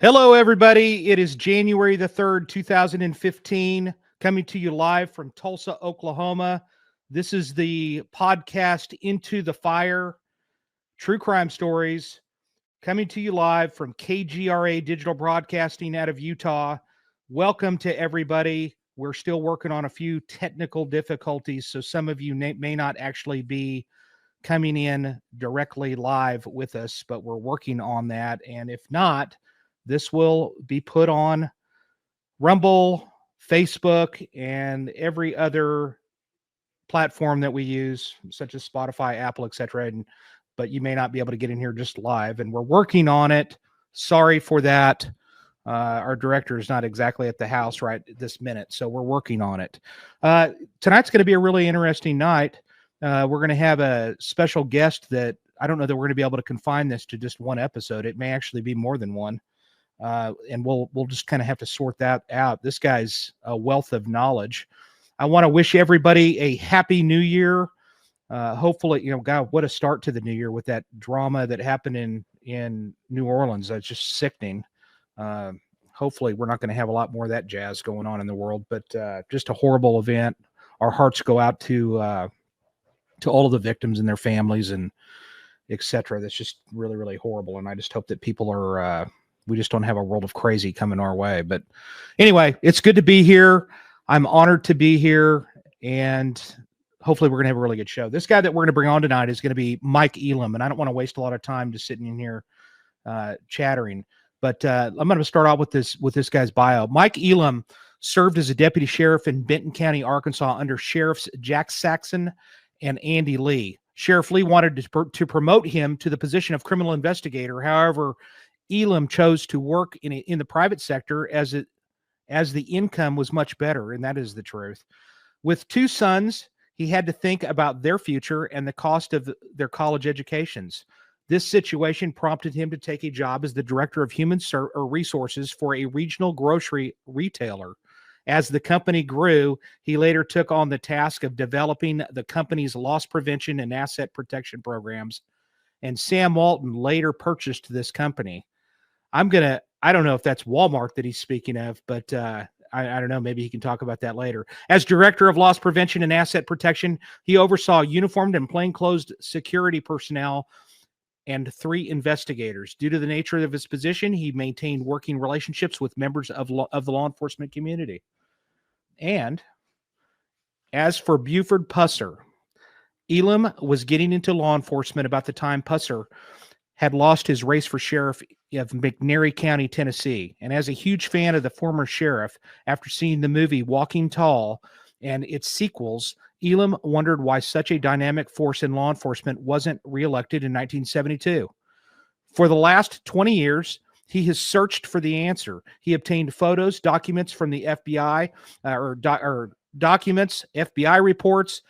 Hello, everybody. It is January the 3rd, 2015, coming to you live from Tulsa, Oklahoma. This is the podcast Into the Fire, True Crime Stories, coming to you live from KGRA Digital Broadcasting out of Utah. Welcome to everybody. We're still working on a few technical difficulties, so some of you may not actually be coming in directly live with us, but we're working on that. And if not, this will be put on Rumble, Facebook, and every other platform that we use, such as Spotify, Apple, etc. But you may not be able to get in here just live, and we're working on it. Sorry for that. Our director is not exactly at the house right this minute, so we're working on it. Tonight's going to be a really interesting night. We're going to have a special guest that I don't know that we're going to be able to confine this to just one episode. It may actually be more than one. And we'll just kind of have to sort that out. This guy's a wealth of knowledge. I want to wish everybody a happy new year. Hopefully, God, what a start to the new year with that drama that happened in New Orleans. That's just sickening. Hopefully we're not going to have a lot more of that jazz going on in the world, but just a horrible event. Our hearts go out to all of the victims and their families and etc. That's just really, really horrible. And I just hope that people are, we just don't have a world of crazy coming our way. But anyway, it's good to be here. I'm honored to be here, and hopefully we're going to have a really good show. This guy that we're going to bring on tonight is going to be Mike Elam, and I don't want to waste a lot of time just sitting in here chattering. But I'm going to start out with this guy's bio. Mike Elam served as a deputy sheriff in Benton County, Arkansas, under Sheriffs Jack Saxon and Andy Lee. Sheriff Lee wanted to promote him to the position of criminal investigator. However, Elam chose to work in the private sector as the income was much better, and that is the truth. With two sons, he had to think about their future and the cost of their college educations. This situation prompted him to take a job as the director of human resources for a regional grocery retailer. As the company grew, he later took on the task of developing the company's loss prevention and asset protection programs, and Sam Walton later purchased this company. I don't know if that's Walmart that he's speaking of, but I don't know. Maybe he can talk about that later. As director of loss prevention and asset protection, he oversaw uniformed and plainclothes security personnel and 3 investigators. Due to the nature of his position, he maintained working relationships with members of the law enforcement community. And as for Buford Pusser, Elam was getting into law enforcement about the time Pusser had lost his race for sheriff of McNairy County, Tennessee. And as a huge fan of the former sheriff, after seeing the movie Walking Tall and its sequels, Elam wondered why such a dynamic force in law enforcement wasn't reelected in 1972. For the last 20 years, he has searched for the answer. He obtained photos, documents from the FBI, documents, FBI reports,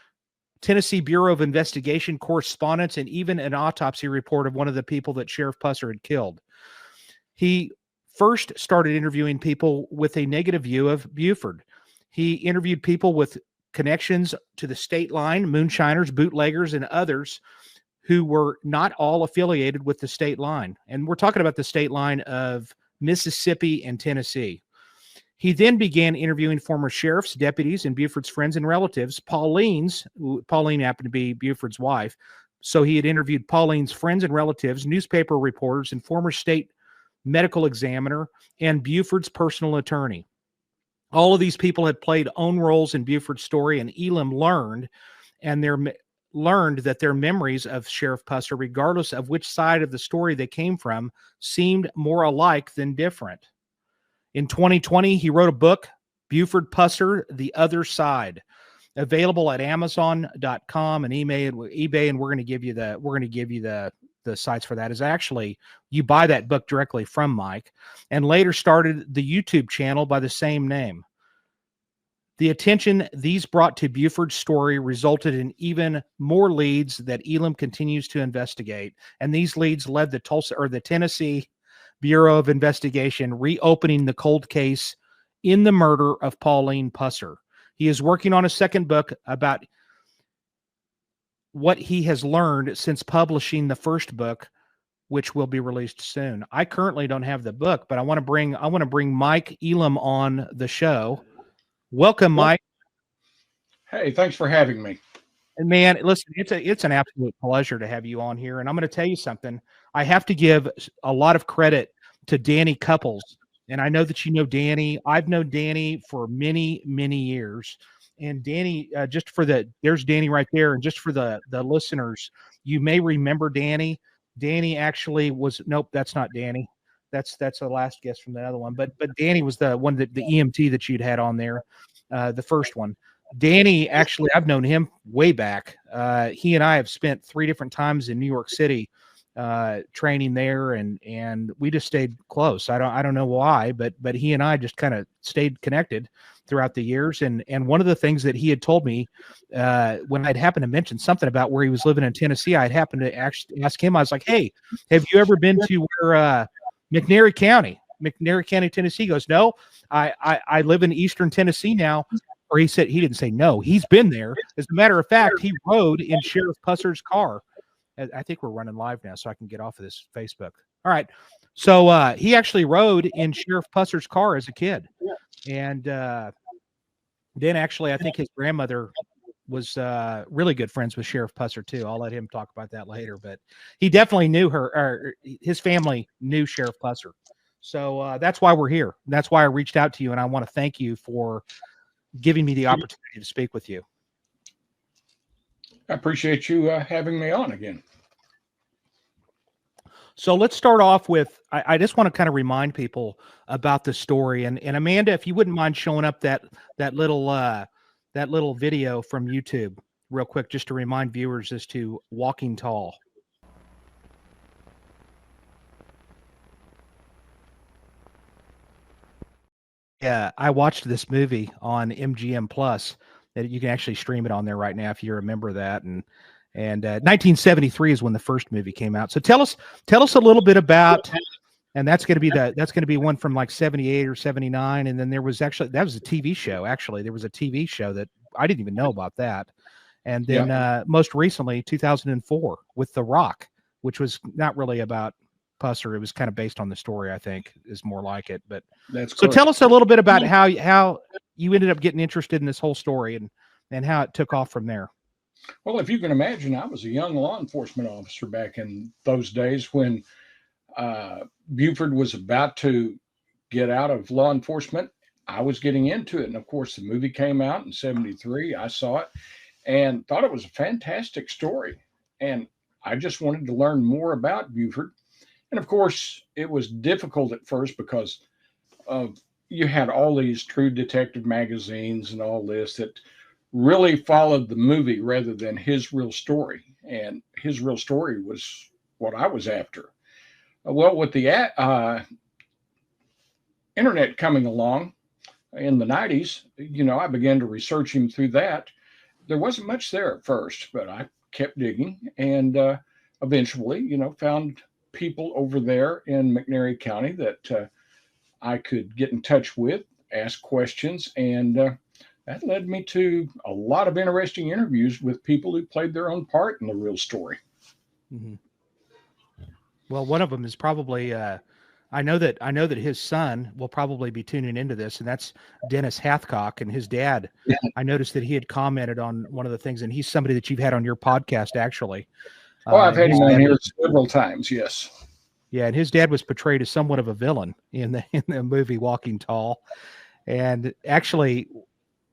Tennessee Bureau of Investigation correspondence, and even an autopsy report of one of the people that Sheriff Pusser had killed. He first started interviewing people with a negative view of Buford. He interviewed people with connections to the state line, moonshiners, bootleggers, and others who were not all affiliated with the state line. And we're talking about the state line of Mississippi and Tennessee. He then began interviewing former sheriffs, deputies, and Buford's friends and relatives. Pauline happened to be Buford's wife, so he had interviewed Pauline's friends and relatives, newspaper reporters, and former state medical examiner, and Buford's personal attorney. All of these people had played own roles in Buford's story, and Elam learned that their memories of Sheriff Pusser, regardless of which side of the story they came from, seemed more alike than different. In 2020, he wrote a book, Buford Pusser, The Other Side, available at Amazon.com and eBay, and we're going to give you the sites for that. Is actually you buy that book directly from Mike, and later started the YouTube channel by the same name. The attention these brought to Buford's story resulted in even more leads that Elam continues to investigate, and these leads led the Tennessee Bureau of Investigation reopening the cold case in the murder of Pauline Pusser. He is working on a second book about what he has learned since publishing the first book, which will be released soon. I currently don't have the book, but I want to bring Mike Elam on the show. Welcome, Mike. Hey, thanks for having me. And man, listen, it's an absolute pleasure to have you on here. And I'm going to tell you something. I have to give a lot of credit to Danny Couples. And I know that you know Danny. I've known Danny for many, many years. And Danny, there's Danny right there. And just for the listeners, you may remember Danny. Danny actually was, nope, that's not Danny. That's the last guest from the other one. But Danny was the one that the EMT that you'd had on there, the first one. Danny, actually, I've known him way back. He and I have spent 3 different times in New York City training there, and we just stayed close. I don't know why, but he and I just kind of stayed connected throughout the years. And one of the things that he had told me when I'd happened to mention something about where he was living in Tennessee, I'd happened to actually ask him. I was like, "Hey, have you ever been to where McNairy County, Tennessee?" He goes, "No, I live in Eastern Tennessee now." Or he didn't say no. He's been there. As a matter of fact, he rode in Sheriff Pusser's car. I think we're running live now, so I can get off of this Facebook. All right. So he actually rode in Sheriff Pusser's car as a kid. And then actually, I think his grandmother was really good friends with Sheriff Pusser too. I'll let him talk about that later. But he definitely knew her, or his family knew Sheriff Pusser. So that's why we're here. That's why I reached out to you, and I want to thank you for giving me the opportunity to speak with you. I appreciate you having me on again. So let's start off with, I just want to kind of remind people about the story. And Amanda, if you wouldn't mind showing up that little video from YouTube real quick, just to remind viewers as to Walking Tall. Yeah, I watched this movie on MGM Plus. That you can actually stream it on there right now if you remember that. And 1973 is when the first movie came out. So tell us a little bit about. And that's going to be one from like 78 or 79. And then that was a TV show. Actually, there was a TV show that I didn't even know about that. And then most recently, 2004 with The Rock, which was not really about Pusser. It was kind of based on the story, I think, is more like it. But that's so tell us a little bit about how you ended up getting interested in this whole story and how it took off from there. Well, if you can imagine, I was a young law enforcement officer back in those days when Buford was about to get out of law enforcement. I was getting into it. And of course, the movie came out in 73. I saw it and thought it was a fantastic story. And I just wanted to learn more about Buford. And of course, it was difficult at first because you had all these True Detective magazines and all this that really followed the movie rather than his real story. And his real story was what I was after. Well, with the internet coming along in the 90s, I began to research him through that. There wasn't much there at first, but I kept digging and eventually, found people over there in McNairy County that I could get in touch with, ask questions, and that led me to a lot of interesting interviews with people who played their own part in the real story. Mm-hmm. Well, one of them is probably I know that his son will probably be tuning into this, and that's Dennis Hathcock, and his dad. Yeah. I noticed that he had commented on one of the things, and he's somebody that you've had on your podcast, actually. Oh, I've had him on here several times. Yes. Yeah, and his dad was portrayed as somewhat of a villain in the movie Walking Tall. And actually,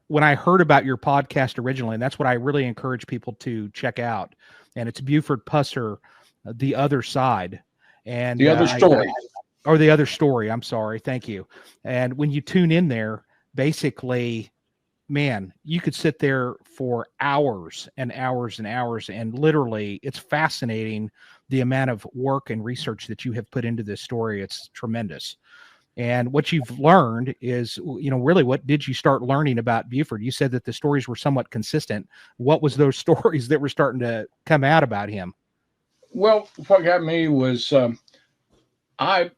when I heard about your podcast originally, and that's what I really encourage people to check out, and it's Buford Pusser, The Other Side. And The Other Story. The Other Story. I'm sorry. Thank you. And when you tune in there, basically, man, you could sit there for hours and hours and hours, and literally it's fascinating the amount of work and research that you have put into this story. It's tremendous. And what you've learned is, really, what did you start learning about Buford? You said that the stories were somewhat consistent. What was those stories that were starting to come out about him? Well, what got me was I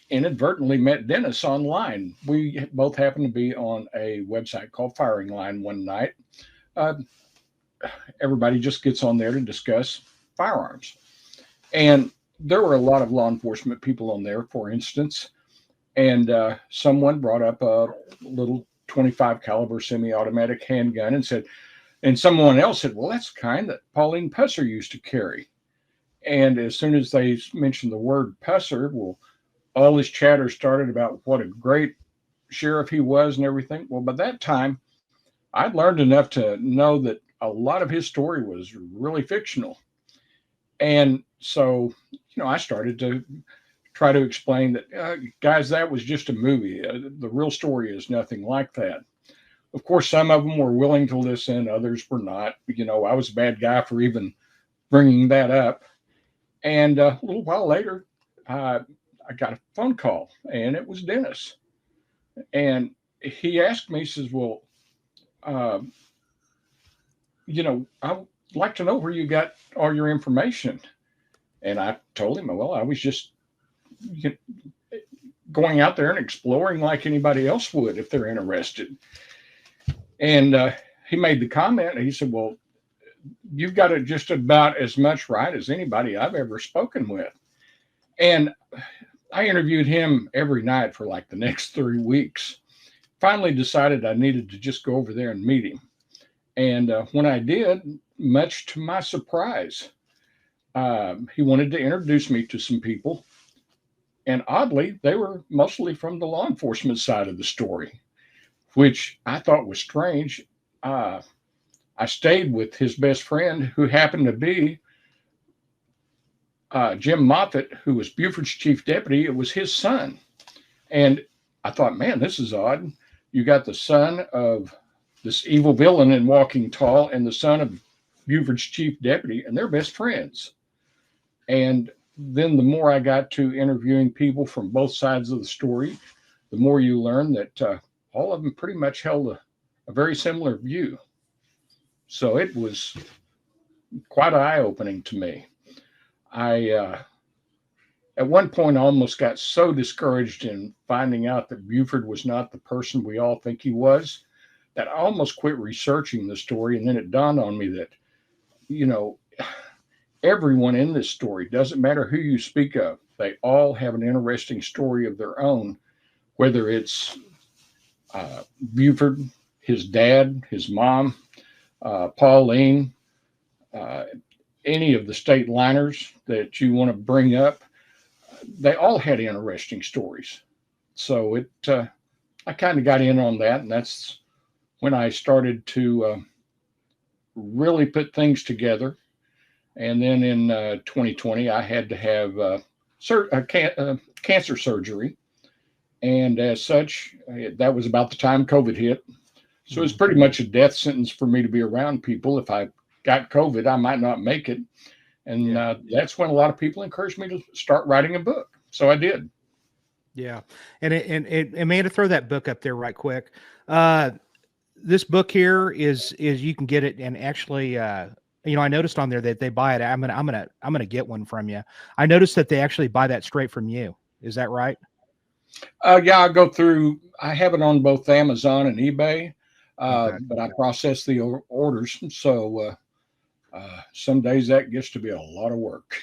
inadvertently met Dennis online. We both happened to be on a website called Firing Line one night. Everybody just gets on there to discuss firearms. And there were a lot of law enforcement people on there, for instance, and someone brought up a little 25 caliber semi-automatic handgun and said, and someone else said, well, that's the kind that Pauline Pusser used to carry. And as soon as they mentioned the word Pusser, well, all this chatter started about what a great sheriff he was and everything. Well, by that time, I'd learned enough to know that a lot of his story was really fictional. And so, I started to try to explain that, guys, that was just a movie. The real story is nothing like that. Of course, some of them were willing to listen, others were not. I was a bad guy for even bringing that up. And a little while later, I got a phone call, and it was Dennis. And he asked me, he says, well, uh, I'd like to know where you got all your information. And I told him, well, I was just going out there and exploring like anybody else would if they're interested. And he made the comment, he said, well, you've got it just about as much right as anybody I've ever spoken with. And I interviewed him every night for like the next 3 weeks. Finally decided I needed to just go over there and meet him. And when I did, much to my surprise, he wanted to introduce me to some people. And oddly, they were mostly from the law enforcement side of the story, which I thought was strange. I stayed with his best friend, who happened to be Jim Moffett, who was Buford's chief deputy. It was his son. And I thought, man, this is odd. You got the son of this evil villain in Walking Tall and the son of Buford's chief deputy, and they're best friends. And then the more I got to interviewing people from both sides of the story, the more you learn that all of them pretty much held a very similar view. So it was quite eye-opening to me. I at one point I almost got so discouraged in finding out that Buford was not the person we all think he was that I almost quit researching the story. And then it dawned on me that, everyone in this story, doesn't matter who you speak of, they all have an interesting story of their own, whether it's Buford, his dad, his mom, Pauline, any of the state liners that you want to bring up, they all had interesting stories. So I kind of got in on that, and that's when I started to really put things together. And then in 2020, I had to have cancer surgery. And as such, that was about the time COVID hit. So it was pretty much a death sentence for me to be around people. If I got COVID, I might not make it. And that's when a lot of people encouraged me to start writing a book. So I did. Yeah. And Amanda, throw that book up there right quick. This book here is you can get it, and actually, I noticed on there that they buy it. I'm gonna get one from you. I noticed that they actually buy that straight from you. Is that right? Yeah, I go through. I have it on both Amazon and eBay, but I process the orders. So some days that gets to be a lot of work.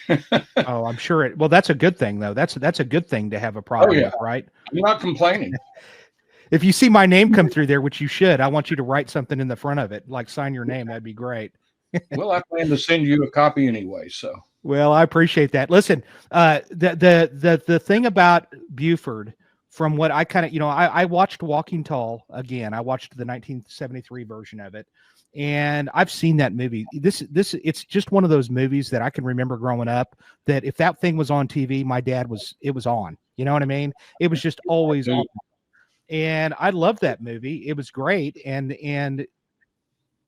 Oh, I'm sure it. Well, that's a good thing, though. That's a good thing to have a problem with, right? I'm not complaining. If you see my name come through there, which you should, I want you to write something in the front of it, like sign your name. That'd be great. Well, I plan to send you a copy anyway. So. Well, I appreciate that. Listen, the thing about Buford, from what I kind of, I watched Walking Tall again. I watched the 1973 version of it, and I've seen that movie. It's just one of those movies that I can remember growing up, that if that thing was on TV, it was on. You know what I mean? It was just always on. And I love that movie. It was great. And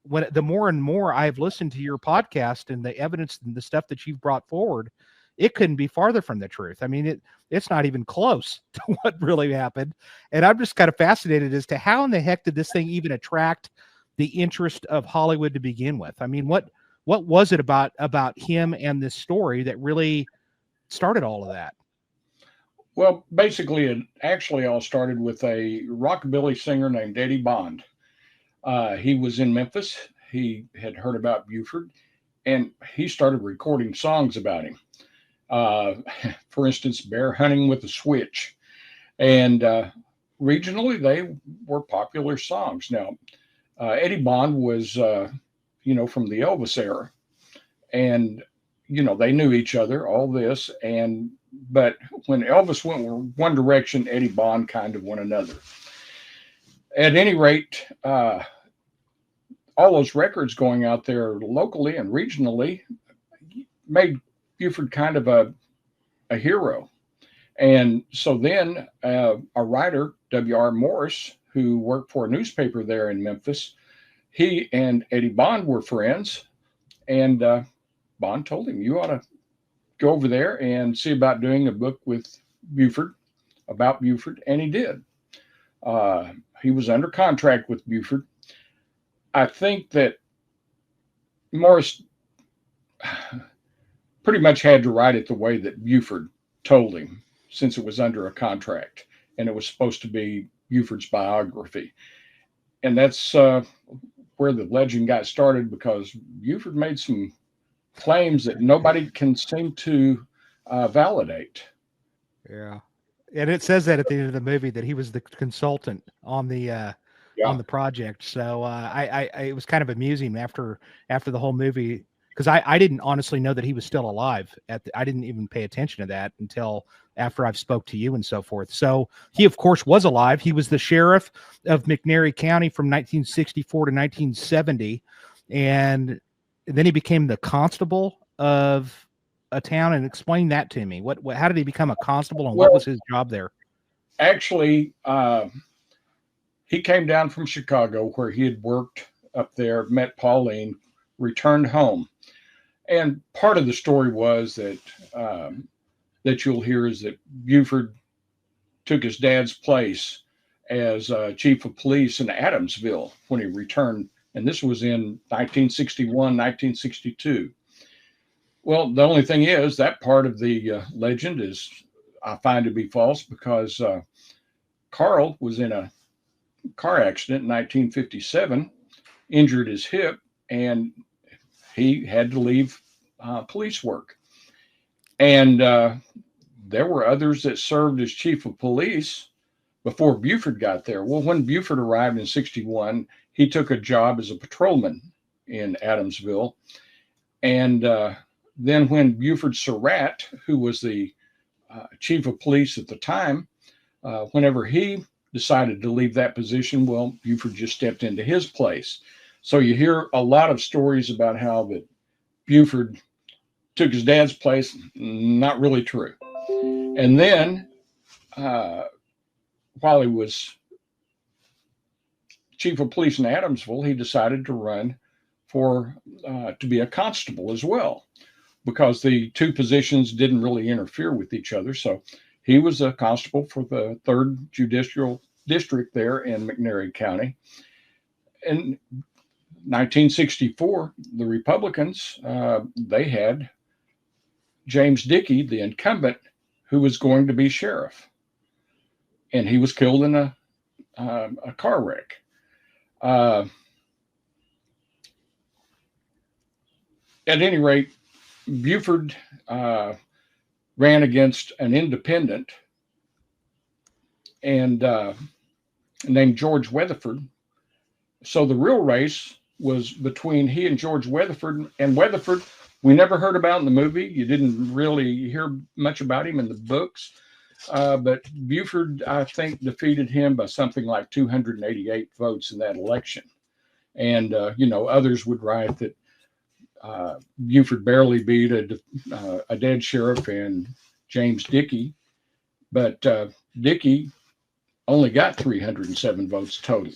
when the more and more I've listened to your podcast and the evidence and the stuff that you've brought forward, it couldn't be farther from the truth. I mean, it's not even close to what really happened. And I'm just kind of fascinated as to how in the heck did this thing even attract the interest of Hollywood to begin with? I mean, what was it about him and this story that really started all of that? Well, basically, it actually all started with a rockabilly singer named Eddie Bond. He was in Memphis. He had heard about Buford, and he started recording songs about him. For instance, bear hunting with a switch. And regionally, they were popular songs. Now, Eddie Bond was, from the Elvis era. And, they knew each other, all this. But when Elvis went one direction, Eddie Bond kind of went another. At any rate, all those records going out there locally and regionally made Buford kind of a hero. And so then a writer, W.R. Morris, who worked for a newspaper there in Memphis, he and Eddie Bond were friends. And Bond told him, you ought to go over there and see about doing a book with Buford, about Buford. And he did. He was under contract with Buford. I think that Morris pretty much had to write it the way that Buford told him, since it was under a contract and it was supposed to be Buford's biography. And that's where the legend got started, because Buford made some claims that nobody can seem to validate. Yeah. And it says that at the end of the movie that he was the consultant on the project. So it was kind of amusing after the whole movie, because I didn't honestly know that he was still alive. I didn't even pay attention to that until after I've spoke to you and so forth. So he, of course, was alive. He was the sheriff of McNairy County from 1964 to 1970. And then he became the constable of a town. And explain that to me. How did he become a constable, and what was his job there? Actually, he came down from Chicago, where he had worked up there, met Pauline, returned home. And part of the story was that you'll hear is that Buford took his dad's place as chief of police in Adamsville when he returned. And this was in 1961, 1962. Well, the only thing is that part of the legend is, I find to be false, because Carl was in a car accident in 1957, injured his hip, and he had to leave police work. And there were others that served as chief of police before Buford got there. Well, when Buford arrived in 61, he took a job as a patrolman in Adamsville. And then when Buford Surratt, who was the chief of police at the time, whenever he decided to leave that position, well, Buford just stepped into his place. So you hear a lot of stories about how that Buford took his dad's place. Not really true. And then while he was chief of police in Adamsville, he decided to run for to be a constable as well, because the two positions didn't really interfere with each other. So he was a constable for the 3rd Judicial District there in McNairy County. In 1964, the Republicans, they had James Dickey, the incumbent, who was going to be sheriff. And he was killed in a car wreck. At any rate, Buford ran against an independent and named George Weatherford. So the real race was between he and George Weatherford. And Weatherford, we never heard about in the movie. You didn't really hear much about him in the books. But Buford, I think, defeated him by something like 288 votes in that election. And, others would write that Buford barely beat a dead sheriff and James Dickey. But Dickey only got 307 votes total.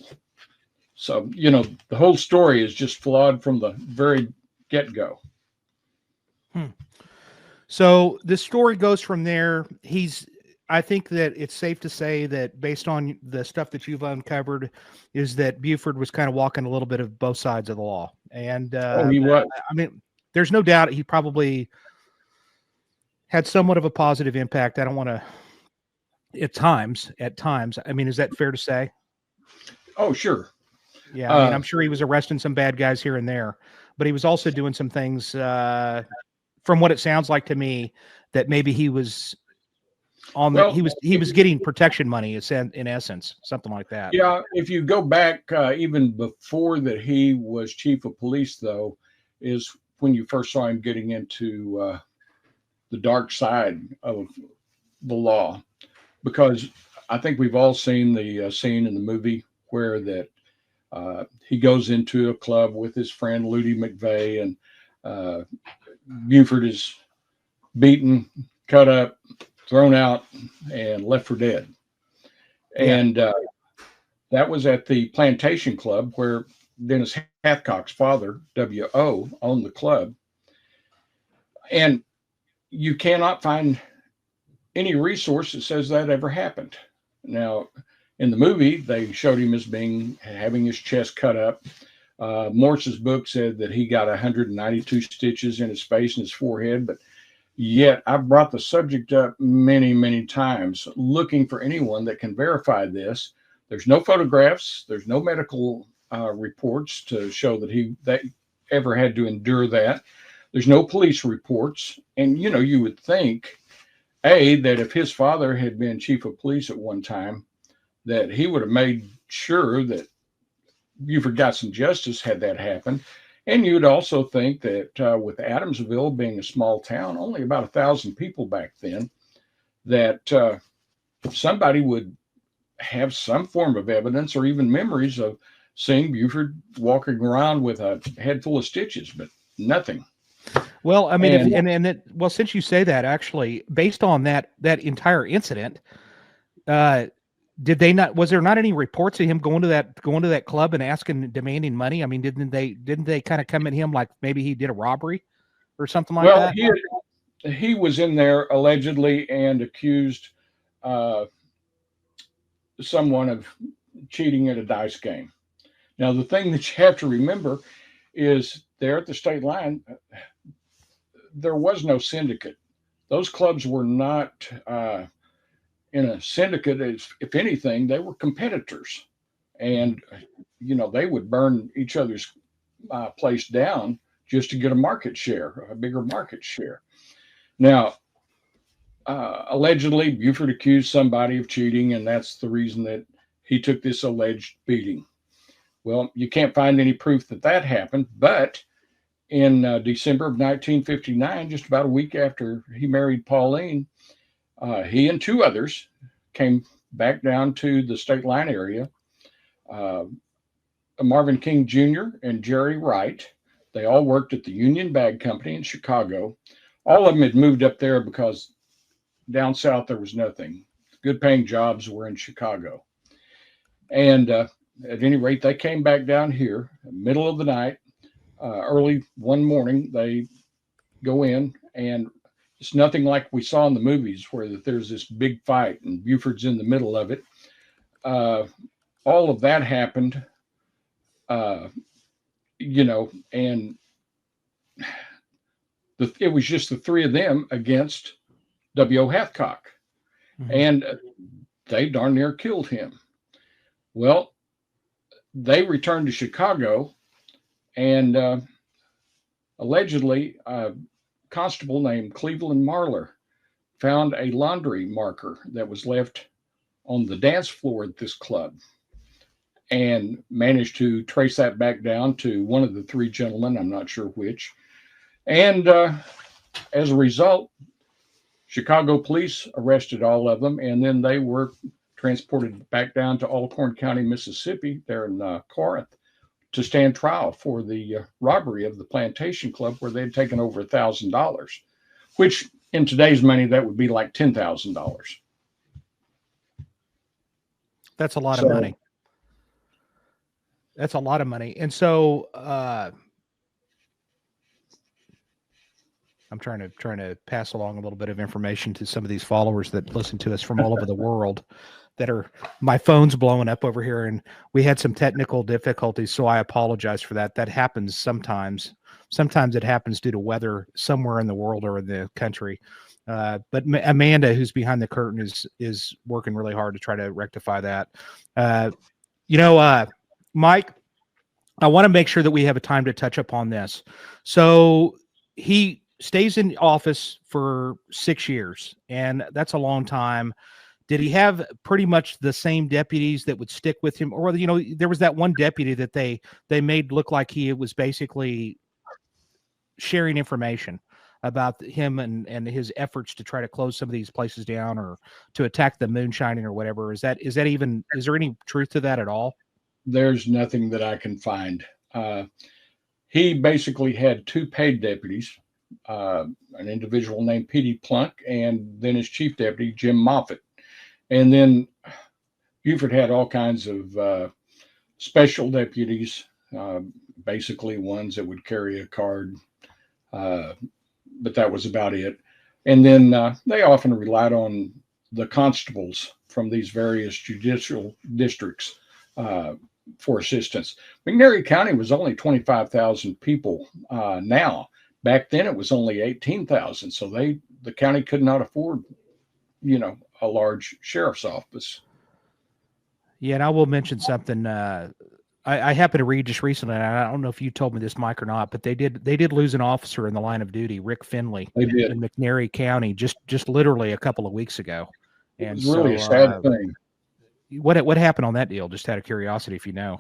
So, the whole story is just flawed from the very get-go. So the story goes from there. I think that it's safe to say that based on the stuff that you've uncovered is that Buford was kind of walking a little bit of both sides of the law. And he was. I mean, there's no doubt he probably had somewhat of a positive impact. I don't want to, at times, I mean, is that fair to say? Oh, sure. Yeah. I mean, I'm sure he was arresting some bad guys here and there, but he was also doing some things for from what it sounds like to me, that maybe he was on the, Well, he was getting protection money, in essence, something like that. yeah, if you go back even before that he was chief of police, though, is when you first saw him getting into the dark side of the law. Because I think we've all seen the scene in the movie where that he goes into a club with his friend Ludi McVeigh, and Buford is beaten, cut up, thrown out, and left for dead. And that was at the Plantation Club where Dennis Hathcock's father, W.O., owned the club. And you cannot find any resource that says that ever happened. Now, in the movie, they showed him as having his chest cut up. Morse's book said that he got 192 stitches in his face and his forehead, but yet I've brought the subject up many, many times looking for anyone that can verify this. There's no photographs. There's no medical reports to show that ever had to endure that. There's no police reports. And, you would think, that if his father had been chief of police at one time, that he would have made sure that Buford got some justice had that happened. And you'd also think that with Adamsville being a small town, only about 1,000 people back then, that somebody would have some form of evidence or even memories of seeing Buford walking around with a head full of stitches, but nothing. Well, I mean, well, since you say that, actually, based on that entire incident, was there not any reports of him going to that club and demanding money? I mean, didn't they kind of come at him like maybe he did a robbery or something like that? Well, he was in there allegedly and accused someone of cheating at a dice game. Now, the thing that you have to remember is there at the state line, there was no syndicate. Those clubs were not in a syndicate. If anything, they were competitors. And, they would burn each other's place down just to get a bigger market share. Now, allegedly, Buford accused somebody of cheating, and that's the reason that he took this alleged beating. Well, you can't find any proof that happened, but in December of 1959, just about a week after he married Pauline, he and two others came back down to the state line area. Marvin King Jr. and Jerry Wright, they all worked at the Union Bag Company in Chicago. All of them had moved up there because down south there was nothing. Good paying jobs were in Chicago. And at any rate, they came back down here, middle of the night, early one morning. They go in, and it's nothing like we saw in the movies where there's this big fight and Buford's in the middle of it. All of that happened, and it was just the three of them against W.O. Hathcock. Mm-hmm. And they darn near killed him. Well, they returned to Chicago, and allegedly a constable named Cleveland Marler found a laundry marker that was left on the dance floor at this club and managed to trace that back down to one of the three gentlemen, I'm not sure which. And as a result, Chicago police arrested all of them, and then they were transported back down to Alcorn County, Mississippi, there in Corinth, to stand trial for the robbery of the Plantation Club, where they'd taken over $1,000, which in today's money, that would be like $10,000. That's a lot of money. That's a lot of money. And so I'm trying to pass along a little bit of information to some of these followers that listen to us from all over the world. My phone's blowing up over here, and we had some technical difficulties, so I apologize for that. That happens sometimes. Sometimes it happens due to weather somewhere in the world or in the country. But Amanda, who's behind the curtain, is working really hard to try to rectify that. Mike, I want to make sure that we have a time to touch upon this. So stays in office for 6 years, and that's a long time. Did he have pretty much the same deputies that would stick with him, or there was that one deputy that they made look like he was basically sharing information about him and his efforts to try to close some of these places down or to attack the moonshining or whatever. Is there any truth to that at all? There's nothing that I can find. He basically had two paid deputies, an individual named P.D. Plunk, and then his chief deputy, Jim Moffett. And then Buford had all kinds of special deputies, basically ones that would carry a card, but that was about it. And then they often relied on the constables from these various judicial districts for assistance. McNairy County was only 25,000 people now. Back then, it was only 18,000. So the county could not afford, a large sheriff's office. Yeah, and I will mention something. I happened to read just recently, and I don't know if you told me this, Mike, or not, but they did lose an officer in the line of duty, Rick Finley, in McNairy County, just literally a couple of weeks ago. And it was really a sad thing. What happened on that deal? Just out of curiosity, if you know.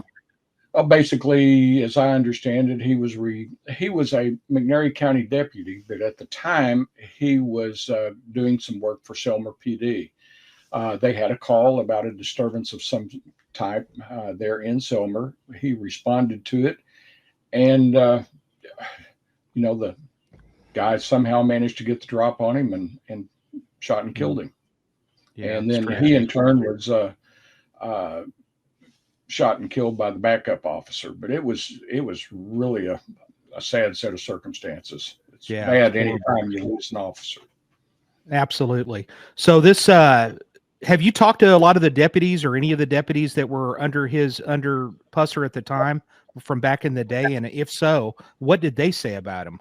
Well, basically, as I understand it, he was a McNairy County deputy, but at the time he was doing some work for Selmer PD. They had a call about a disturbance of some type there in Selmer. He responded to it, and the guy somehow managed to get the drop on him and shot and killed him. Yeah, and then he in turn was shot and killed by the backup officer. But it was really a sad set of circumstances. It's bad anytime you lose an officer. Absolutely. So this, have you talked to a lot of the deputies or any of the deputies that were under Pusser at the time from back in the day? And if so, what did they say about him?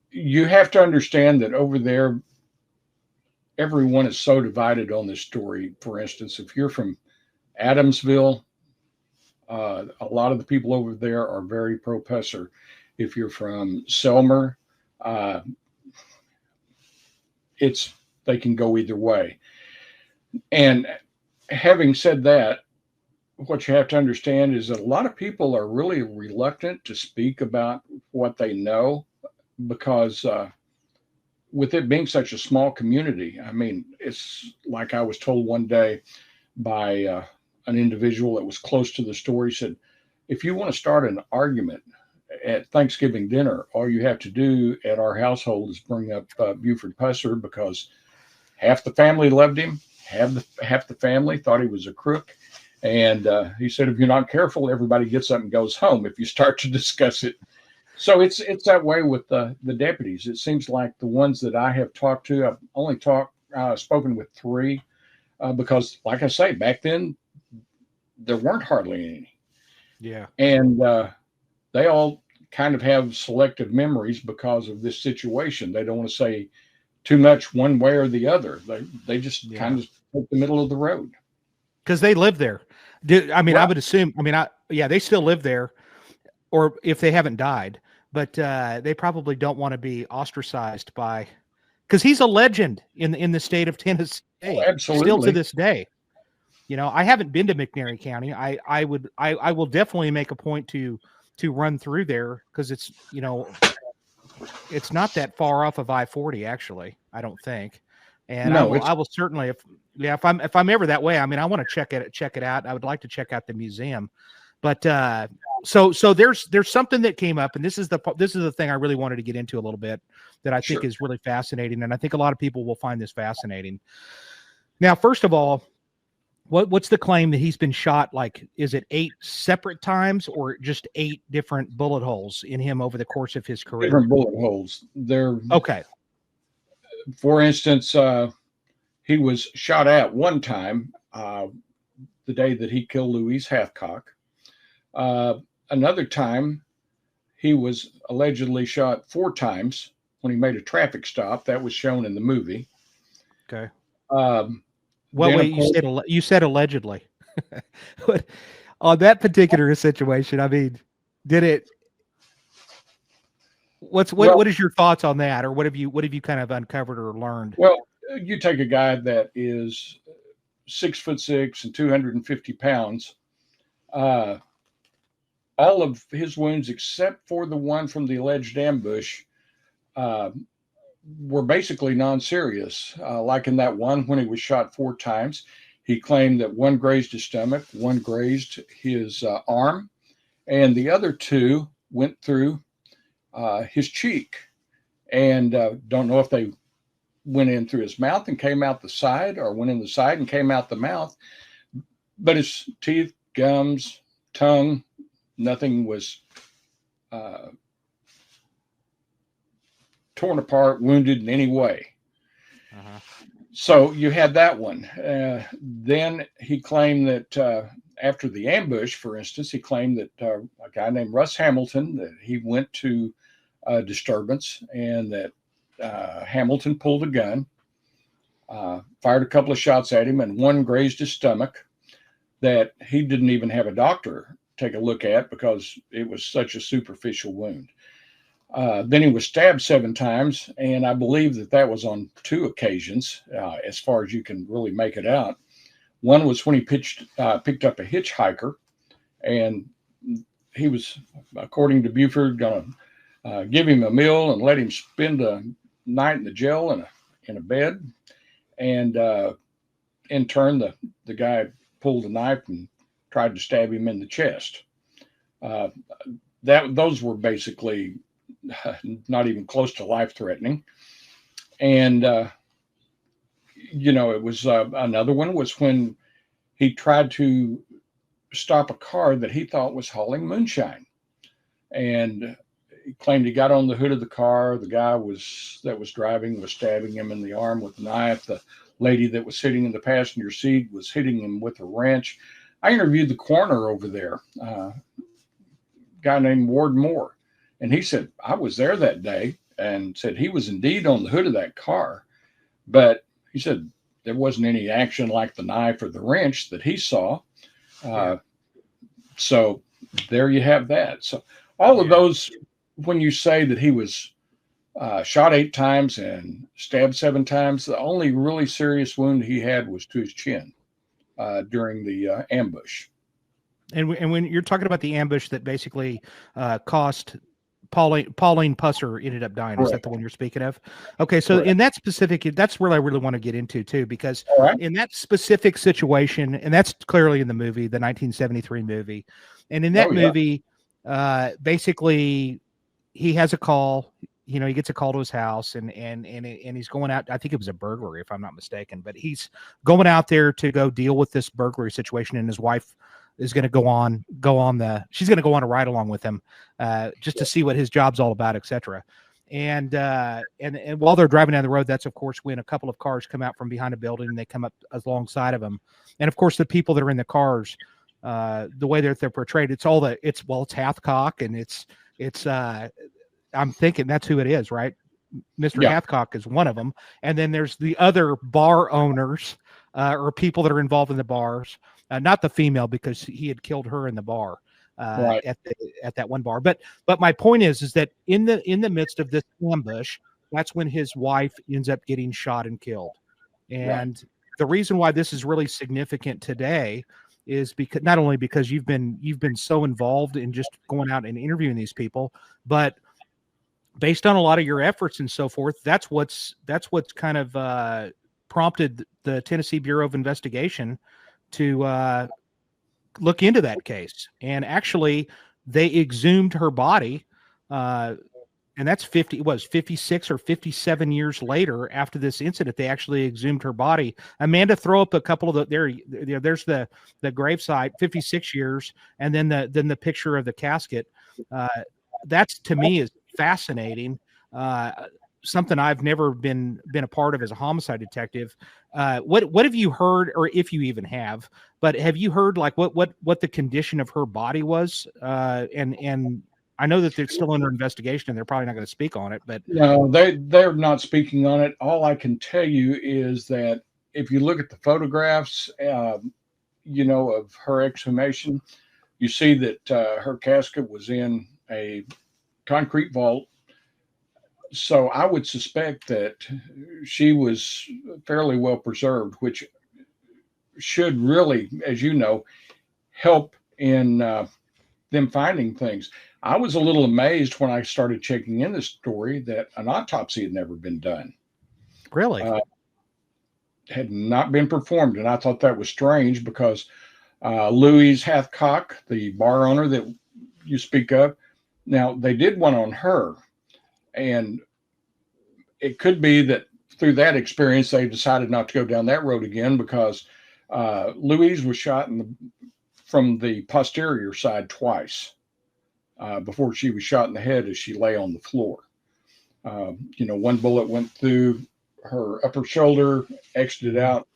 You have to understand that over there, everyone is so divided on this story. For instance, if you're from Adamsville, a lot of the people over there are very pro Pusser. If you're from Selmer, they can go either way. And having said that, what you have to understand is that a lot of people are really reluctant to speak about what they know because with it being such a small community, I mean, it's like I was told one day by an individual that was close to the story, said, if you want to start an argument at Thanksgiving dinner, all you have to do at our household is bring up Buford Pusser, because half the family loved him, half the family thought he was a crook. And he said, if you're not careful, everybody gets up and goes home if you start to discuss it. So it's that way with the deputies. It seems like the ones that I have talked to, I've only spoken with 3 because, like I say, back then there weren't hardly any. Yeah. And they all kind of have selective memories because of this situation. They don't want to say too much one way or the other. They just kind of take the middle of the road. Because they live there. I mean, Right. I would assume, they still live there, or if they haven't died, but they probably don't want to be ostracized because he's a legend in the state of Tennessee. Oh, absolutely. Still to this day. I haven't been to McNairy County. I will definitely make a point to run through there, because it's not that far off of I-40, actually, I don't think. And I will certainly, if I'm ever that way, I mean, I want to check it out. I would like to check out the museum. But so there's something that came up, and this is the thing I really wanted to get into a little bit that I think is really fascinating, and I think a lot of people will find this fascinating. Now, first of all, what's the claim that he's been shot? Like, is it 8 separate times, or just 8 different bullet holes in him over the course of his career? Different bullet holes. They're okay. For instance, he was shot at one time the day that he killed Louise Hathcock. Another time, he was allegedly shot 4 times when he made a traffic stop. That was shown in the movie. Okay. Wait, you said allegedly. But on that particular situation, I mean, did it? what is your thoughts on that, or what have you kind of uncovered or learned? Well, you take a guy that is 6'6" and 250 pounds. All of his wounds, except for the one from the alleged ambush, were basically non-serious. Like in that one, when he was shot 4 times, he claimed that one grazed his stomach, one grazed his arm, and the other 2 went through his cheek. And don't know if they went in through his mouth and came out the side, or went in the side and came out the mouth. But his teeth, gums, tongue, nothing was torn apart, wounded in any way. Uh-huh. So you had that one. Then he claimed that after the ambush, for instance, he claimed that a guy named Russ Hamilton, that he went to a disturbance, and that Hamilton pulled a gun, fired a couple of shots at him, and one grazed his stomach, that he didn't even have a doctor take a look at because it was such a superficial wound. Then he was stabbed 7 times, and I believe that was on 2 occasions, as far as you can really make it out. One was when he picked up a hitchhiker, and he was, according to Buford, going to give him a meal and let him spend a night in the jail in a bed. And in turn, the guy pulled a knife and tried to stab him in the chest. Those were basically not even close to life-threatening. And it was another one was when he tried to stop a car that he thought was hauling moonshine, and he claimed he got on the hood of the car. The guy that was driving was stabbing him in the arm with a knife. The lady that was sitting in the passenger seat was hitting him with a wrench. I interviewed the coroner over there, a guy named Ward Moore, and he said, I was there that day, and said he was indeed on the hood of that car, but he said there wasn't any action like the knife or the wrench that he saw. So there you have that. So all of those, when you say that he was shot 8 times and stabbed 7 times, the only really serious wound he had was to his chin during the ambush. And when you're talking about the ambush that basically cost Pauline Pusser ended up dying. Is that the one you're speaking of? Okay, so in that specific, that's where I really want to get into too, because in that specific situation, and that's clearly in the movie, the 1973 movie, and in that movie, basically, he has a call. He gets a call to his house, and he's going out. I think it was a burglary, if I'm not mistaken, but he's going out there to go deal with this burglary situation, and his wife is going to she's going to go on a ride along with him, just to see what his job's all about, etc. And while they're driving down the road, that's of course when a couple of cars come out from behind a building, and they come up alongside of him. And of course, the people that are in the cars, the way that they're portrayed, it's Hathcock, and it's I'm thinking that's who it is, right? Mr. Hathcock is one of them, and then there's the other bar owners or people that are involved in the bars. Not the female, because he had killed her in the bar at that one bar. But my point is that in the midst of this ambush, that's when his wife ends up getting shot and killed. And the reason why this is really significant today is because not only because you've been so involved in just going out and interviewing these people, but based on a lot of your efforts and so forth, that's what's kind of prompted the Tennessee Bureau of Investigation to look into that case. And actually, they exhumed her body, and that's 56 or 57 years later after this incident. They actually exhumed her body. Amanda, throw up a couple of there's the gravesite, 56 years, and then the picture of the casket. That's, to me, is fascinating. Something I've never been a part of as a homicide detective. What have you heard, or if you even have, but have you heard like what the condition of her body was? And I know that they're still under investigation, and they're probably not going to speak on it, but no, they're not speaking on it. All I can tell you is that if you look at the photographs, of her exhumation, you see that her casket was in a concrete vault. So I would suspect that she was fairly well preserved, which should really, as you know, help in them finding things. I was a little amazed when I started checking in this story that an autopsy had never been done. Really? Had not been performed. And I thought that was strange because Louise Hathcock, the bar owner that you speak of, now they did one on her. And it could be that through that experience, they decided not to go down that road again because Louise was shot from the posterior side twice before she was shot in the head as she lay on the floor. One bullet went through her upper shoulder, exited out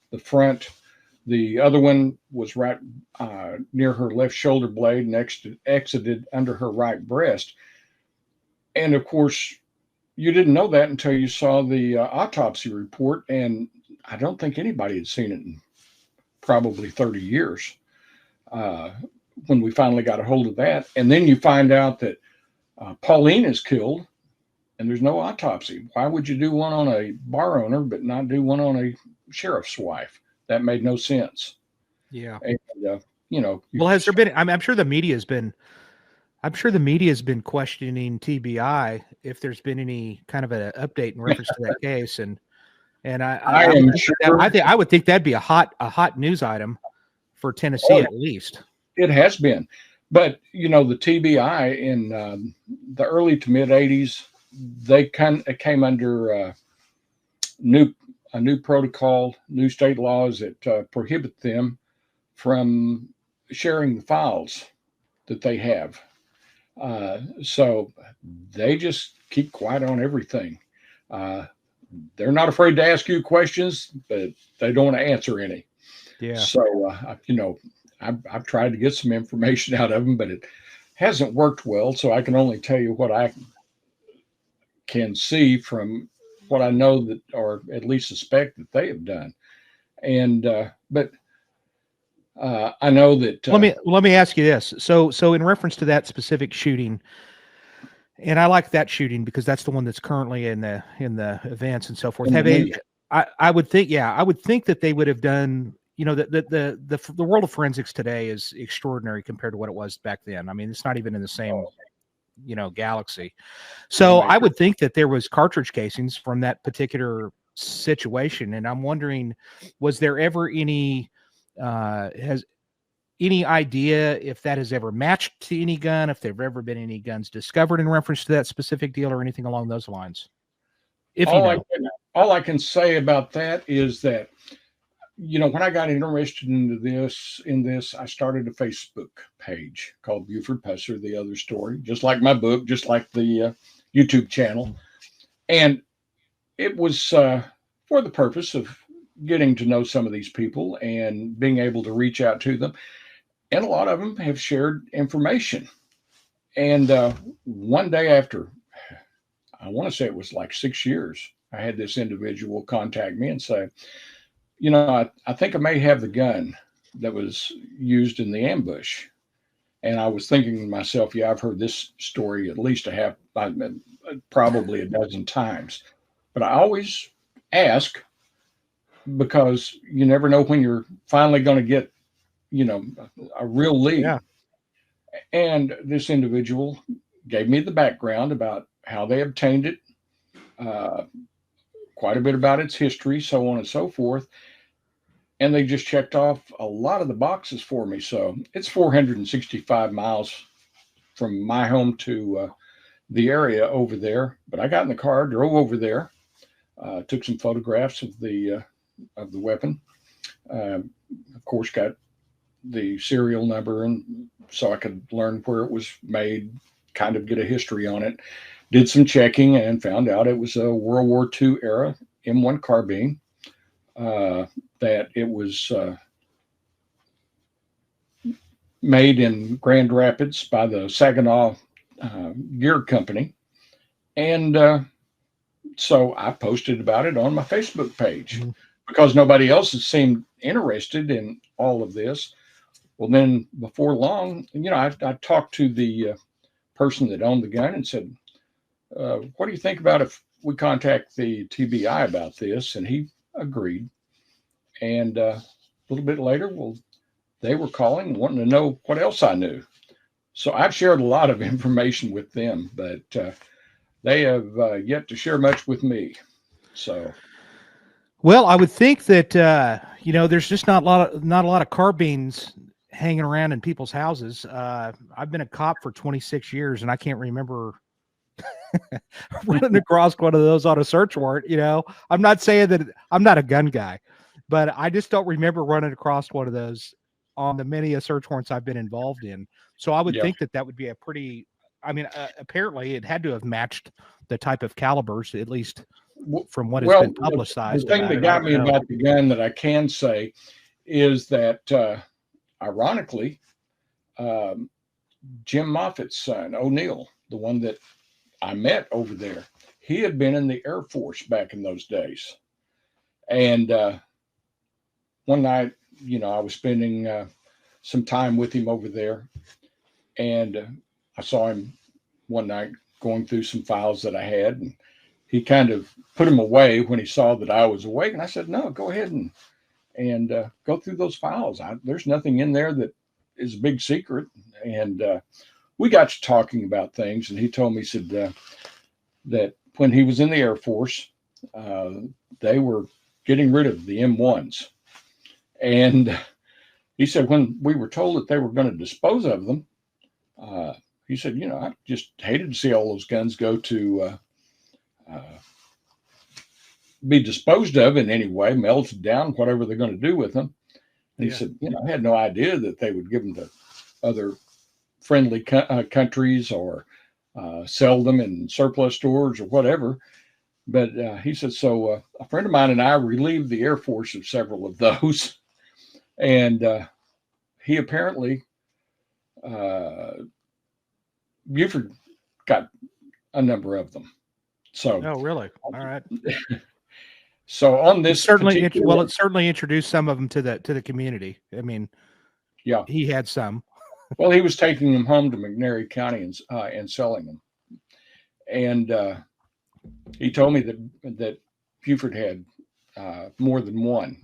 the front. The other one was right near her left shoulder blade and exited under her right breast. And of course, you didn't know that until you saw the autopsy report. And I don't think anybody had seen it in probably 30 years when we finally got a hold of that. And then you find out that Pauline is killed and there's no autopsy. Why would you do one on a bar owner but not do one on a sheriff's wife? That made no sense. Yeah. And, well, has there been, I'm sure the media has been questioning TBI if there's been any kind of an update in reference to that case. And I would think that'd be a hot news item for Tennessee at least. It has been. But, the TBI in the early to mid 80s, they came under a new protocol, new state laws that prohibit them from sharing the files that they have. So they just keep quiet on everything. They're not afraid to ask you questions, but they don't want to answer any. Yeah. So, I've tried to get some information out of them, but it hasn't worked well. So I can only tell you what I can see from what I know that, or at least suspect that they have done. And, but I know that. Let me ask you this. So in reference to that specific shooting, and I like that shooting because that's the one that's currently in the events and so forth. I would think that they would have done. The world of forensics today is extraordinary compared to what it was back then. I mean, it's not even in the same galaxy. So I would think that there was cartridge casings from that particular situation, and I'm wondering, was there ever any has any idea if that has ever matched to any gun, if there have ever been any guns discovered in reference to that specific deal or anything along those lines? All I can say about that is that, when I got interested in this, I started a Facebook page called Buford Pusser, The Other Story, just like my book, just like the YouTube channel. And it was for the purpose of getting to know some of these people and being able to reach out to them. And a lot of them have shared information. And one day after, I want to say it was like 6 years, I had this individual contact me and say, I think I may have the gun that was used in the ambush. And I was thinking to myself, yeah, I've heard this story at least probably a dozen times. But I always ask because you never know when you're finally going to get, a real lead. Yeah. And this individual gave me the background about how they obtained it, quite a bit about its history, so on and so forth. And they just checked off a lot of the boxes for me. So it's 465 miles from my home to the area over there. But I got in the car, drove over there, took some photographs of the weapon. Of course, got the serial number, and so I could learn where it was made, kind of get a history on it. Did some checking and found out it was a World War II era M1 carbine. That it was made in Grand Rapids by the Saginaw Gear Company. And so I posted about it on my Facebook page because nobody else has seemed interested in all of this. Well, then before long, I talked to the person that owned the gun and said, what do you think about if we contact the TBI about this? And he agreed. And a little bit later, well, they were calling and wanting to know what else I knew. So I've shared a lot of information with them, but they have yet to share much with me. So, well, I would think that there's just not a lot of carbines hanging around in people's houses. I've been a cop for 26 years, and I can't remember running across one of those on a search warrant. I'm not saying that I'm not a gun guy, but I just don't remember running across one of those on the many search warrants I've been involved in. So I would yeah. think that would be a pretty, apparently it had to have matched the type of calibers, at least from what has Well, been publicized. the thing that got me about the gun that I can say is that, ironically, Jim Moffat's son, O'Neill, the one that I met over there, he had been in the Air Force back in those days. And one night, I was spending some time with him over there. And I saw him one night going through some files that I had. And he kind of put them away when he saw that I was awake. And I said, no, go ahead and go through those files. There's nothing in there that is a big secret. And we got to talking about things. And he told me, he said that when he was in the Air Force, they were getting rid of the M1s. And he said, when we were told that they were going to dispose of them, he said, I just hated to see all those guns go to be disposed of in any way, melted down, whatever they're going to do with them. And he said, I had no idea that they would give them to other friendly countries or sell them in surplus stores or whatever. But he said, so a friend of mine and I relieved the Air Force of several of those. And he apparently, Buford got a number of them. So, oh, really? All right. So on this, it certainly introduced some of them to the community. I mean, yeah, he had some. Well, he was taking them home to McNairy County and selling them. And he told me that Buford had more than one.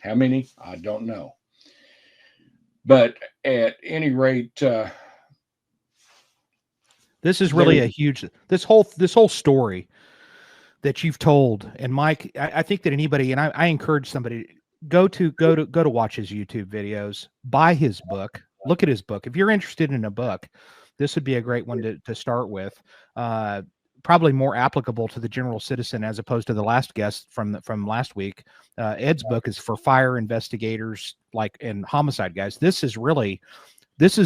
How many? I don't know. But at any rate, this is really a huge. This whole story that you've told, and Mike, I think that anybody, and I encourage somebody go to watch his YouTube videos, buy his book, look at his book. If you're interested in a book, this would be a great one to start with. Probably more applicable to the general citizen as opposed to the last guest from last week. Ed's book is for fire investigators, and homicide guys. This is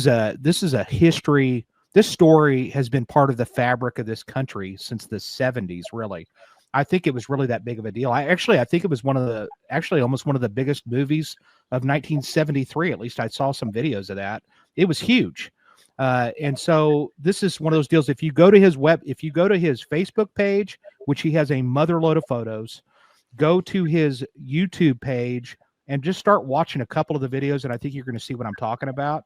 a history. This story has been part of the fabric of this country since the 70s, really. I think it was really that big of a deal. I think it was almost one of the biggest movies of 1973. At least I saw some videos of that. It was huge. And so this is one of those deals. If you go to his Facebook page, which he has a mother load of photos, go to his YouTube page and just start watching a couple of the videos. And I think you're going to see what I'm talking about.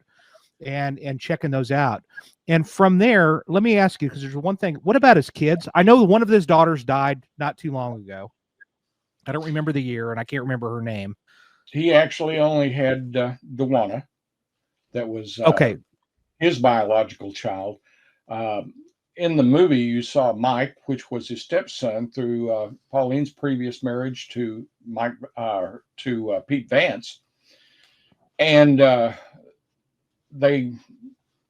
And checking those out. And from there, let me ask you, because there's one thing. What about his kids? I know one of his daughters died not too long ago. I don't remember the year, and I can't remember her name. He actually only had Dewana. That was okay. His biological child. In the movie, you saw Mike, which was his stepson through Pauline's previous marriage to Pete Vance. And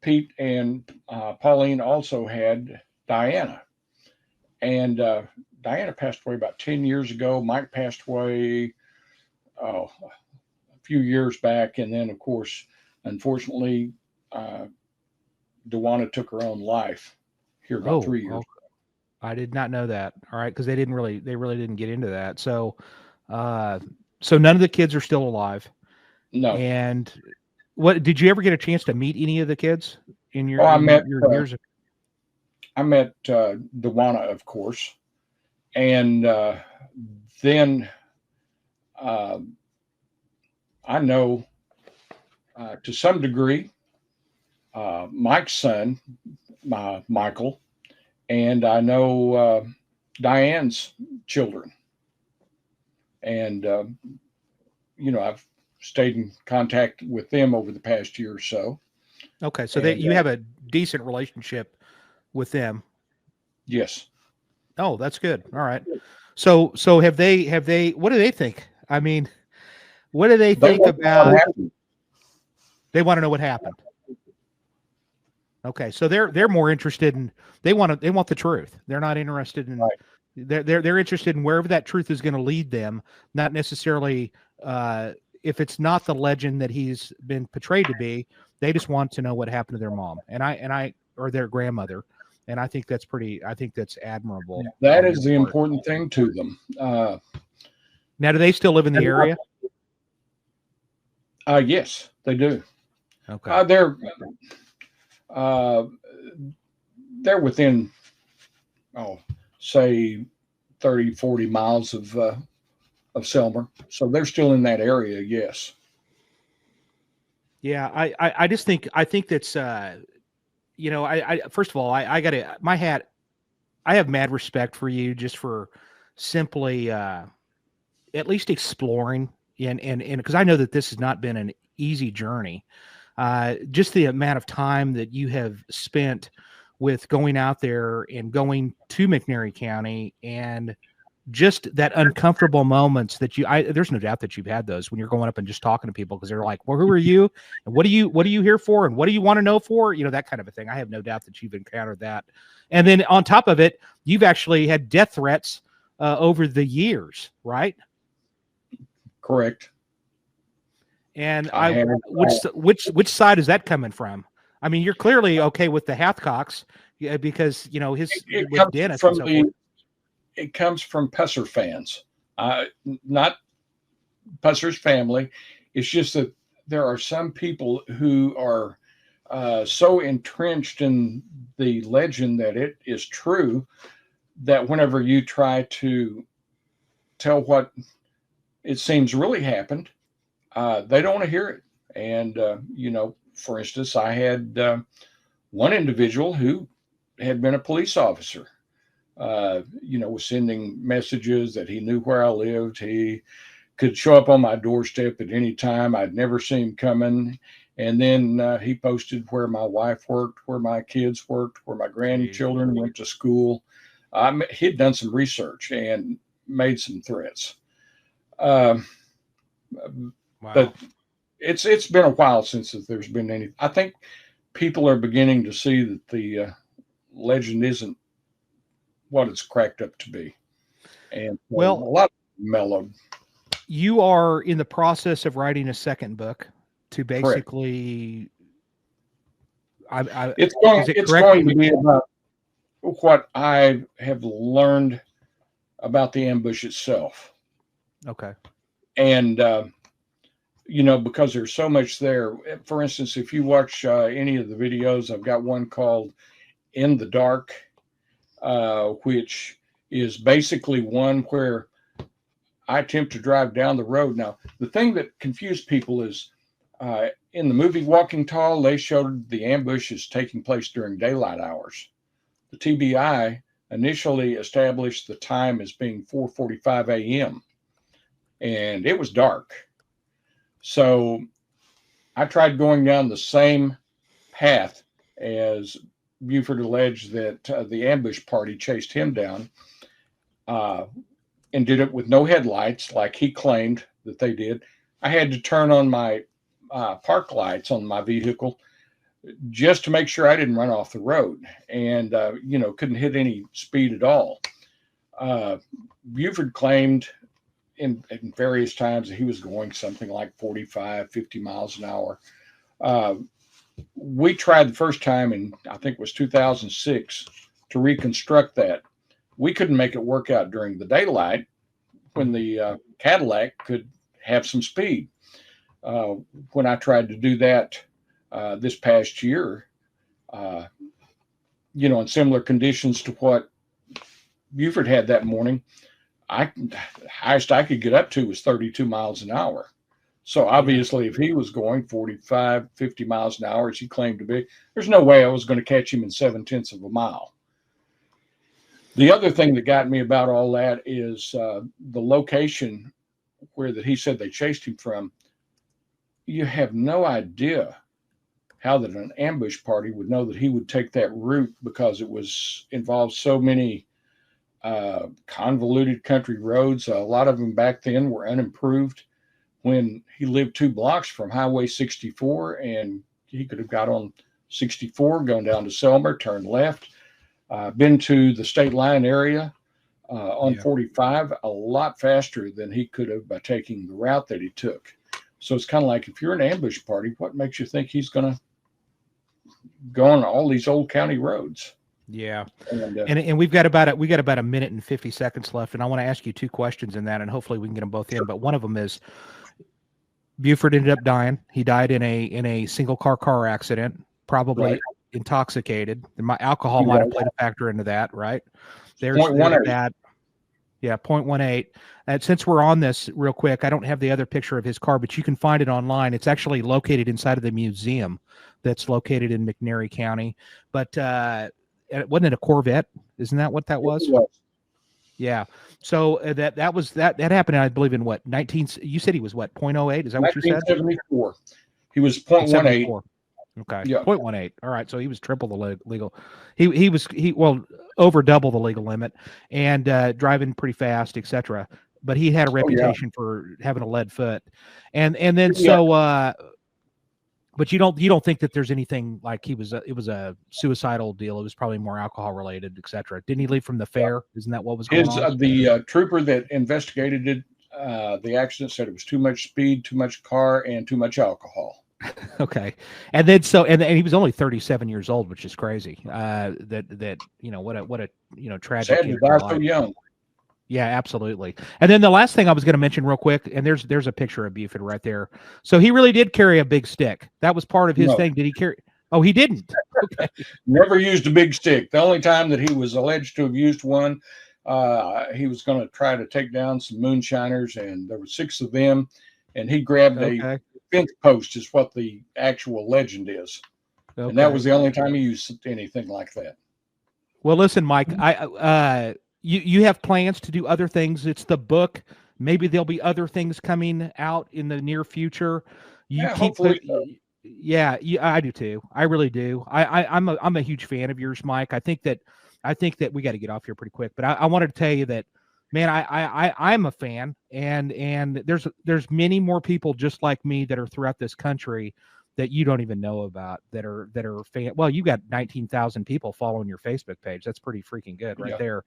Pete and Pauline also had Diana. And Diana passed away about 10 years ago. Mike passed away a few years back. And then, of course, unfortunately, Dewana took her own life here about 3 years ago. I did not know that. All right, because they really didn't get into that. So none of the kids are still alive. No. And what did you ever get a chance to meet any of the kids in your, your years? I met Dewana, of course, and then I know to some degree Mike's son, Michael, and I know Diane's children. And, I've stayed in contact with them over the past year or so. Okay. So you have a decent relationship with them. Yes. Oh, that's good. All right. So have they, what do they think? I mean, what do they think about, they want to know what happened. Okay. So they're more interested in, they want the truth. They're not interested in, right. They're interested in wherever that truth is going to lead them, not necessarily, if it's not the legend that he's been portrayed to be, they just want to know what happened to their mom or their grandmother. And I think that's admirable. That is the important thing to them. Now, do they still live in the area? Yes, they do. Okay. They're within, say 30, 40 miles of Selmer. So they're still in that area. Yes. Yeah. I just think, that's, first of all, I have mad respect for you just for simply, at least exploring and because I know that this has not been an easy journey. Just the amount of time that you have spent with going out there and going to McNairy County, and just that uncomfortable moments that there's no doubt that you've had those when you're going up and just talking to people, because they're like, well, who are you? And what are you here for? And what do you want to know for? That kind of a thing. I have no doubt that you've encountered that. And then on top of it, you've actually had death threats over the years, right? Correct. And which side is that coming from? I mean, you're clearly okay with the Hathcocks, because with Dennis and so forth. It comes from Pusser fans, not Pusser's family. It's just that there are some people who are so entrenched in the legend that it is true, that whenever you try to tell what it seems really happened, they don't want to hear it. And, for instance, I had one individual who had been a police officer, was sending messages that he knew where I lived. He could show up on my doorstep at any time. I'd never see him coming. And then he posted where my wife worked, where my kids worked, where my grandchildren went to school. He'd done some research and made some threats. Wow. But it's been a while since there's been any. I think people are beginning to see that the legend isn't what it's cracked up to be, and a lot of mellowed. You are in the process of writing a second book to basically. It's going to be about what I have learned about the ambush itself. Okay. And because there's so much there. For instance, if you watch any of the videos, I've got one called "In the Dark," which is basically one where I attempt to drive down the road. Now, the thing that confused people is in the movie Walking Tall, they showed the ambush is taking place during daylight hours. The TBI initially established the time as being 4:45 a.m. and it was dark. So I tried going down the same path as Buford alleged that the ambush party chased him down, and did it with no headlights like he claimed that they did. I had to turn on my park lights on my vehicle just to make sure I didn't run off the road, and couldn't hit any speed at all. Buford claimed in various times that he was going something like 45, 50 miles an hour. We tried the first time in, I think it was 2006, to reconstruct that. We couldn't make it work out during the daylight when the Cadillac could have some speed. When I tried to do that this past year, in similar conditions to what Buford had that morning, the highest I could get up to was 32 miles an hour. So obviously, if he was going 45, 50 miles an hour, as he claimed to be, there's no way I was going to catch him in 0.7 of a mile. The other thing that got me about all that is the location where that he said they chased him from. You have no idea how that an ambush party would know that he would take that route, because it was involved so many convoluted country roads. A lot of them back then were unimproved. When he lived 2 blocks from Highway 64, and he could have got on 64, going down to Selmer, turned left, been to the state line area on 45 a lot faster than he could have by taking the route that he took. So it's kind of like, if you're an ambush party, what makes you think he's going to go on all these old county roads? Yeah. And we've got about a minute and 50 seconds left. And I want to ask you 2 questions in that, and hopefully we can get them both in. But one of them is, Buford ended up dying. He died in a single car accident, probably intoxicated. My alcohol might have played a factor into that, right? There's that. Yeah, 0.18. And since we're on this real quick, I don't have the other picture of his car, but you can find it online. It's actually located inside of the museum that's located in McNairy County. But wasn't it a Corvette? Isn't that what that was? Yeah. So that happened, I believe, in what, you said he was what, 0.08? Is that what you said? 1974. He was 0.18. Okay. Yeah. 0.18. All right. So he was triple the legal. He was over double the legal limit, and driving pretty fast, etc. But he had a reputation for having a lead foot. And then but you don't think that there's anything like it was a suicidal deal. It was probably more alcohol related, etc. Didn't he leave from the fair? Isn't that what was going on? The trooper that investigated it, the accident, said it was too much speed, too much car, and too much alcohol. Okay. And then and he was only 37 years old, which is crazy. What a tragic. Sad to die so young. Yeah, absolutely. And then the last thing I was going to mention real quick, and there's a picture of Buford right there. So he really did carry a big stick. That was part of his thing. Did he carry? Oh, he didn't. Okay. Never used a big stick. The only time that he was alleged to have used one, he was going to try to take down some moonshiners, and there were 6 of them, and he grabbed a fence post, is what the actual legend is. Okay. And that was the only time he used anything like that. Well, listen, Mike, you have plans to do other things. It's the book. Maybe there'll be other things coming out in the near future. Hopefully. I do too. I really do. I'm a huge fan of yours, Mike. I think that we got to get off here pretty quick, but I wanted to tell you that, man, I'm a fan, and there's many more people just like me that are throughout this country that you don't even know about that are fan. Well, you got 19,000 people following your Facebook page. That's pretty freaking good right there.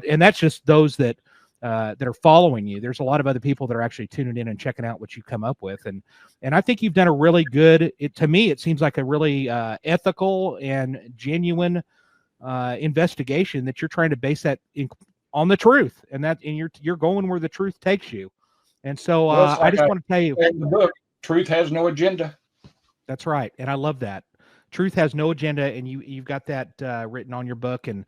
And that's just those that are following you. There's a lot of other people that are actually tuning in and checking out what you come up with. And I think you've done a really good, to me, it seems like a really ethical and genuine investigation that you're trying to base that on the truth, and you're going where the truth takes you. And so I just want to tell you, in the book, truth has no agenda. That's right. And I love that. Truth has no agenda, and you've got that written on your book. And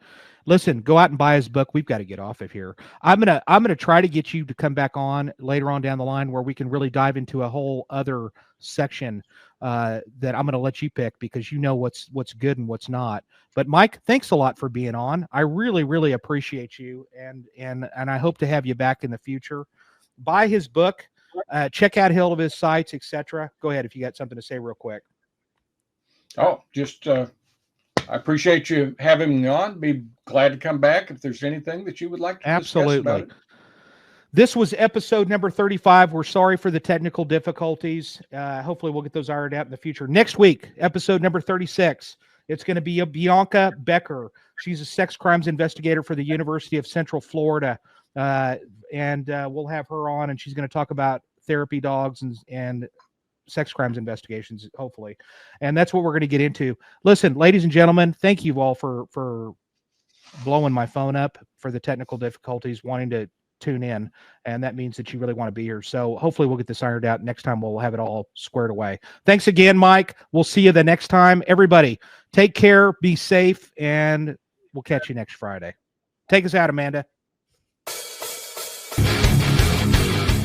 listen, go out and buy his book. We've got to get off of here. I'm gonna try to get you to come back on later on down the line where we can really dive into a whole other section that I'm gonna let you pick, because you know what's good and what's not. But Mike, thanks a lot for being on. I really, really appreciate you, and I hope to have you back in the future. Buy his book. Check out all of his sites, etc. Go ahead if you got something to say real quick. Oh, just I appreciate you having me on. Be glad to come back if there's anything that you would like to discuss about it. This was episode number 35. We're sorry for the technical difficulties. Hopefully we'll get those ironed out in the future. Next week, episode number 36. It's going to be Bianca Becker. She's a sex crimes investigator for the University of Central Florida. And we'll have her on, and she's going to talk about therapy dogs and sex crimes investigations, hopefully. And that's what we're going to get into. Listen, ladies and gentlemen, thank you all for blowing my phone up for the technical difficulties, wanting to tune in. And that means that you really want to be here. So hopefully we'll get this ironed out. Next time we'll have it all squared away. Thanks again, Mike. We'll see you the next time. Everybody, take care, be safe, and we'll catch you next Friday. Take us out, Amanda.